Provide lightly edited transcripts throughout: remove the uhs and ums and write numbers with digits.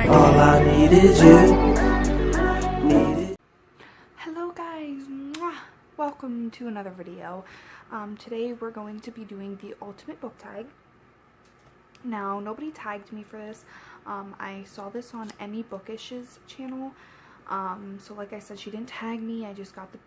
All I need is you. Hello guys, welcome to another video. Today we're going to be doing the ultimate book tag. Now, nobody tagged me for this. I saw this on Emi Bookish's channel. So like I said, she didn't tag me. I just got the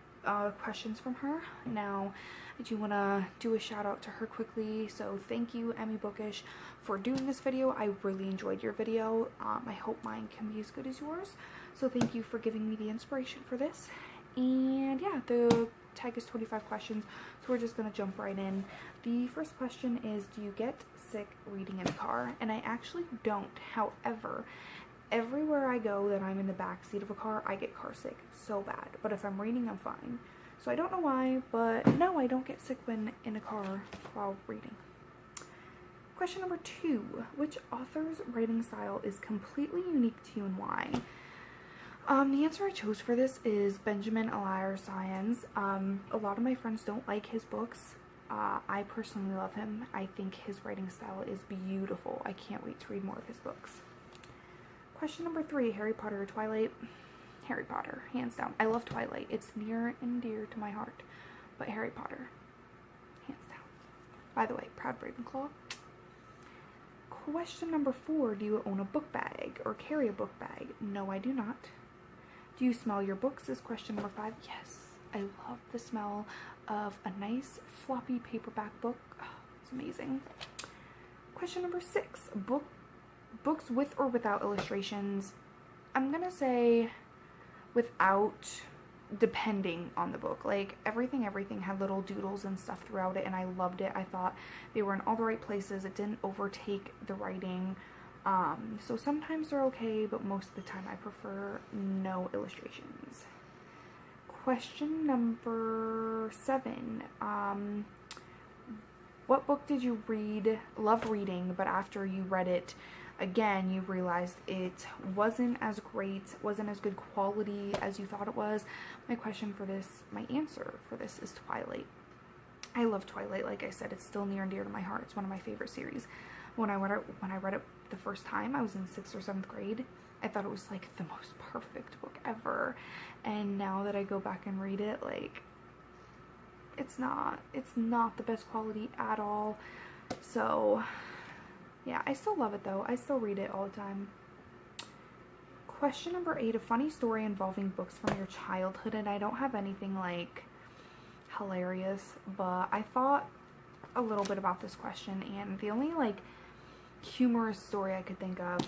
questions from her. Now, I do want to do a shout out to her quickly. So thank you, Emi Bookish, for doing this video. I really enjoyed your video. I hope mine can be as good as yours. So thank you for giving me the inspiration for this. And yeah, the tag is 25 questions, so we're just gonna jump right in. The first question is, do you get sick reading in a car? And I actually don't. However, everywhere I go that I'm in the back seat of a car, I get car sick so bad. But if I'm reading, I'm fine. So I don't know why, but no, I don't get sick when in a car while reading. Question number 2. Which author's writing style is completely unique to you and why? The answer I chose for this is Benjamin Elias. A lot of my friends don't like his books. I personally love him. I think his writing style is beautiful. I can't wait to read more of his books. Question number 3, Harry Potter or Twilight? Harry Potter, hands down. I love Twilight. It's near and dear to my heart. But Harry Potter, hands down. By the way, proud Ravenclaw. Question number 4, do you own a book bag or carry a book bag? No, I do not. Do you smell your books is question number 5. Yes, I love the smell of a nice floppy paperback book. Oh, it's amazing. Question number 6, books with or without illustrations? I'm gonna say without, depending on the book. Like everything had little doodles and stuff throughout it, and I loved it. I thought they were in all the right places. It didn't overtake the writing. So sometimes they're okay, but most of the time I prefer no illustrations. Question number 7. What book did you love reading, but after you read it again, you realized it wasn't as great, wasn't as good quality as you thought it was? My answer for this is Twilight. I love Twilight. Like I said, it's still near and dear to my heart. It's one of my favorite series. When I read it the first time, I was in 6th or 7th grade. I thought it was like the most perfect book ever. And now that I go back and read it, like it's not the best quality at all. So yeah, I still love it though. I still read it all the time. Question number 8, a funny story involving books from your childhood. And I don't have anything like hilarious, but I thought a little bit about this question, and the only like humorous story I could think of,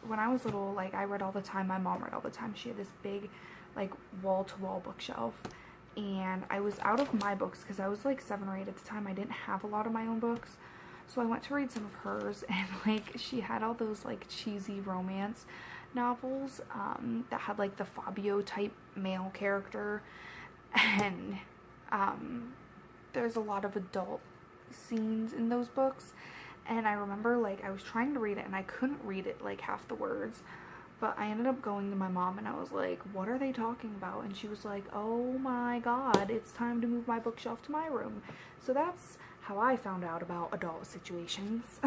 when I was little, like I read all the time, my mom read all the time. She had this big like wall-to-wall bookshelf, and I was out of my books because I was like 7 or 8 at the time. I didn't have a lot of my own books, so I went to read some of hers, and like she had all those like cheesy romance novels that had like the Fabio type male character, and there's a lot of adult scenes in those books. And I remember like I was trying to read it and I couldn't read it, like half the words, but I ended up going to my mom and I was like, what are they talking about? And she was like, oh my god, it's time to move my bookshelf to my room. So that's how I found out about adult situations.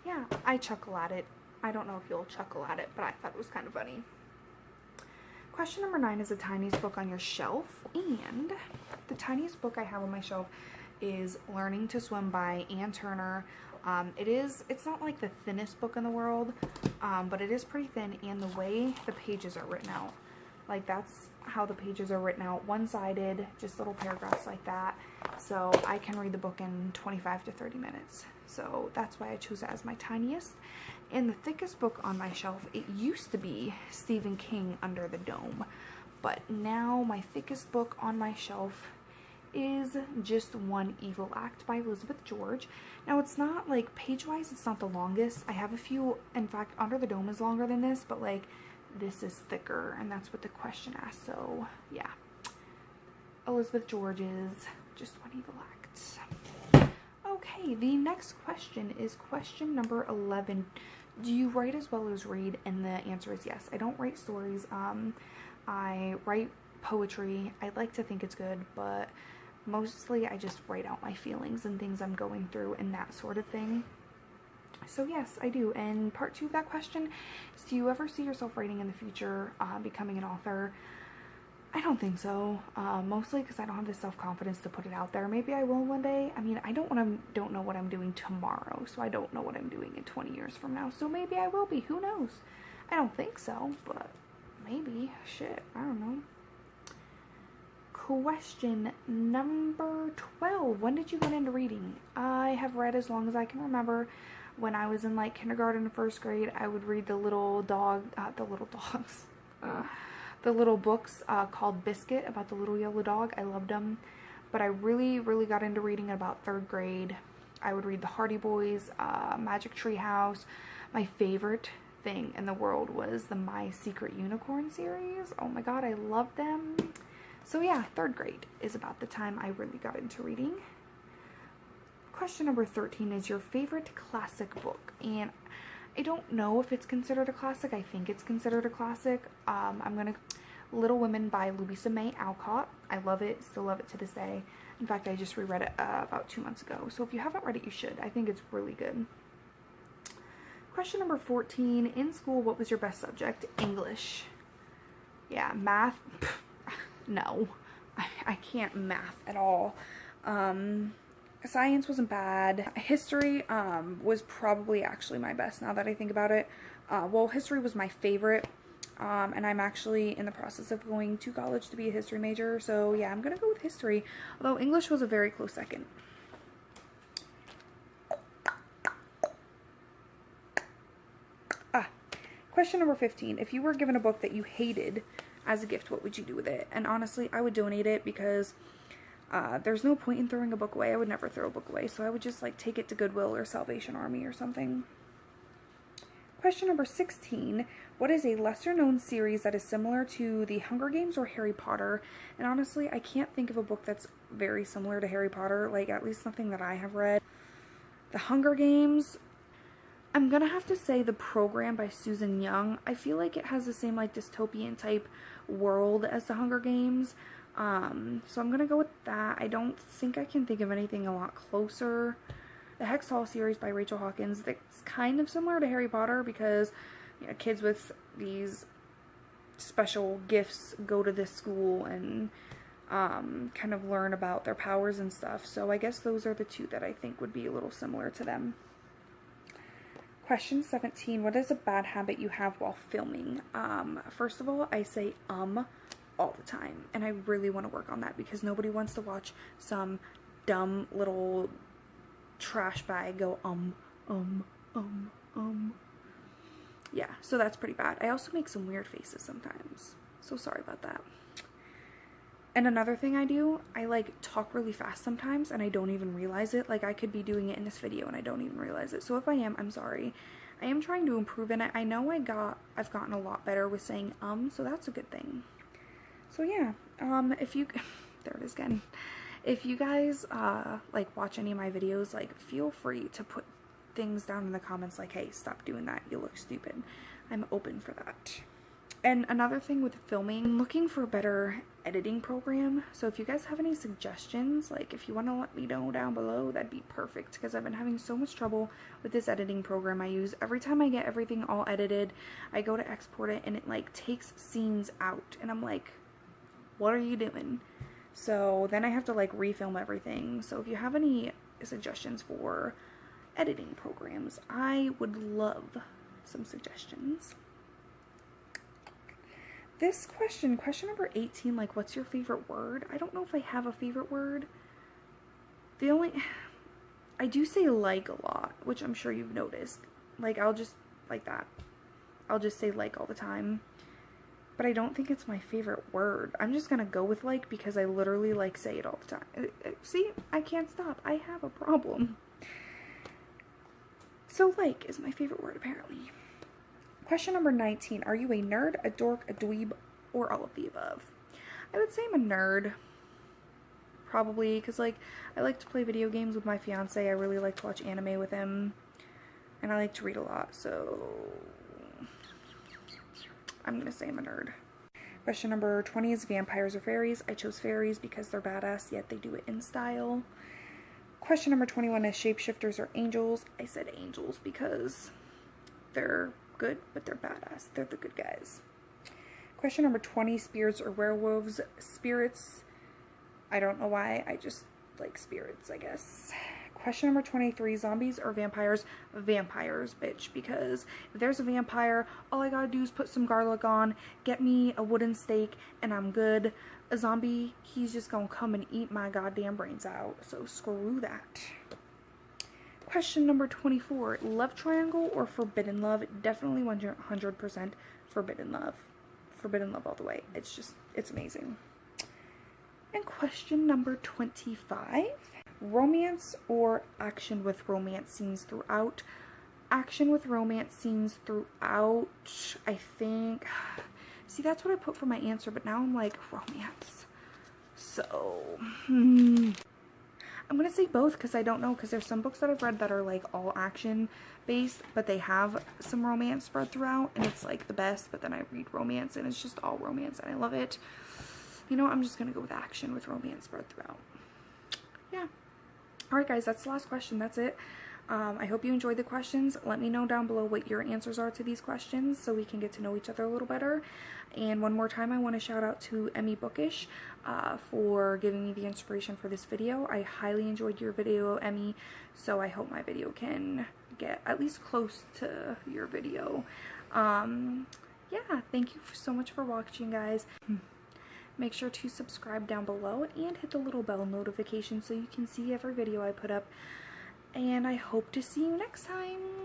Yeah, I chuckle at it. I don't know if you'll chuckle at it, but I thought it was kind of funny. Question number 9 is the tiniest book on your shelf, and the tiniest book I have on my shelf is Learning to Swim by Anne Turner. It's not like the thinnest book in the world, but it is pretty thin, and the way the pages are written out, like that's how the pages are written out, one-sided, just little paragraphs like that, so I can read the book in 25 to 30 minutes. So that's why I chose it as my tiniest. And the thickest book on my shelf, it used to be Stephen King, Under the Dome, but now my thickest book on my shelf is Just One Evil Act by Elizabeth George. Now it's not like page-wise, it's not the longest. I have a few, in fact, Under the Dome is longer than this, but like this is thicker, and that's what the question asked. So yeah, Elizabeth George's Just One Evil Act. Okay, the next question is question number 11. Do you write as well as read? And the answer is yes. I don't write stories. I write poetry. I like to think it's good, but mostly I just write out my feelings and things I'm going through and that sort of thing. So yes, I do. And part 2 of that question is, do you ever see yourself writing in the future, becoming an author? I don't think so. Mostly because I don't have the self-confidence to put it out there. Maybe I will one day. I mean, I don't know what I'm doing tomorrow, so I don't know what I'm doing in 20 years from now. So maybe I will be. Who knows? I don't think so, but maybe. Shit, I don't know. Question number 12. When did you get into reading? I have read as long as I can remember. When I was in like kindergarten and 1st grade, I would read the little books called Biscuit, about the little yellow dog. I loved them. But I really got into reading in about 3rd grade. I would read the Hardy Boys, Magic Tree House. My favorite thing in the world was the My Secret Unicorn series. Oh my god, I loved them. So yeah, 3rd grade is about the time I really got into reading. Question number 13 is your favorite classic book. And I don't know if it's considered a classic. I think it's considered a classic. Little Women by Louisa May Alcott. I love it. Still love it to this day. In fact, I just reread it about 2 months ago. So if you haven't read it, you should. I think it's really good. Question number 14. In school, what was your best subject? English. Yeah, math. No. I can't math at all. Science wasn't bad. History was probably actually my best now that I think about it. Well, history was my favorite. And I'm actually in the process of going to college to be a history major. So yeah, I'm gonna go with history. Although English was a very close second. Question number 15. If you were given a book that you hated as a gift, what would you do with it? And honestly, I would donate it because there's no point in throwing a book away. I would never throw a book away. So I would just like take it to Goodwill or Salvation Army or something. Question number 16. What is a lesser known series that is similar to The Hunger Games or Harry Potter? And honestly, I can't think of a book that's very similar to Harry Potter. Like, at least nothing that I have read. The Hunger Games, I'm gonna have to say The Program by Susan Young. I feel like it has the same like dystopian type world as The Hunger Games. So I'm gonna go with that. I don't think I can think of anything a lot closer. The Hex Hall series by Rachel Hawkins, that's kind of similar to Harry Potter because, you know, kids with these special gifts go to this school and kind of learn about their powers and stuff. So I guess those are the two that I think would be a little similar to them. Question 17. What is a bad habit you have while filming? First of all, I say all the time, and I really want to work on that because nobody wants to watch some dumb little trash bag go yeah, so that's pretty bad. I also make some weird faces sometimes, so sorry about that. And another thing I do, I like talk really fast sometimes and I don't even realize it. Like, I could be doing it in this video and I don't even realize it. So if I am, I'm sorry. I am trying to improve in it. I know I've gotten a lot better with saying so that's a good thing. So yeah, if you there it is again. If you guys like watch any of my videos, like, feel free to put things down in the comments like, hey, stop doing that, you look stupid. I'm open for that. And another thing with filming, I'm looking for a better editing program. So if you guys have any suggestions, like if you want to let me know down below, that'd be perfect, because I've been having so much trouble with this editing program I use. Every time I get everything all edited, I go to export it and it like takes scenes out and I'm like, what are you doing? So then I have to like refilm everything. So if you have any suggestions for editing programs, I would love some suggestions. This question number 18, like, what's your favorite word? I don't know if I have a favorite word. I do say like a lot, which I'm sure you've noticed. Like, I'll just, like that. I'll just say like all the time. But I don't think it's my favorite word. I'm just gonna go with like because I literally like say it all the time. See, I can't stop. I have a problem. So like is my favorite word apparently. Question number 19. Are you a nerd, a dork, a dweeb, or all of the above? I would say I'm a nerd. Probably because like I like to play video games with my fiance. I really like to watch anime with him. And I like to read a lot, so I'm gonna say I'm a nerd. Question number 20 is vampires or fairies. I chose fairies because they're badass, yet they do it in style. Question number 21 is shapeshifters or angels. I said angels because they're good, but they're badass. They're the good guys. Question number 20, spirits or werewolves. Spirits. I don't know why. I just like spirits, I guess. Question number 23, zombies or vampires? Vampires, bitch, because if there's a vampire, all I gotta do is put some garlic on, get me a wooden stake, and I'm good. A zombie, he's just gonna come and eat my goddamn brains out, so screw that. Question number 24, love triangle or forbidden love? Definitely 100% forbidden love. Forbidden love all the way. It's amazing. And question number 25, romance or action with romance scenes throughout? Action with romance scenes throughout, I think. See, that's what I put for my answer, but now I'm like, romance. So, I'm gonna say both because I don't know, because there's some books that I've read that are like all action based, but they have some romance spread throughout, and it's like the best, but then I read romance and it's just all romance and I love it. You know, I'm just gonna go with action with romance spread throughout. Yeah. Alright guys, that's the last question. That's it. I hope you enjoyed the questions. Let me know down below what your answers are to these questions so we can get to know each other a little better. And one more time, I want to shout out to Emi Bookish for giving me the inspiration for this video. I highly enjoyed your video, Emi, so I hope my video can get at least close to your video. Yeah, thank you so much for watching, guys. Make sure to subscribe down below and hit the little bell notification so you can see every video I put up. And I hope to see you next time.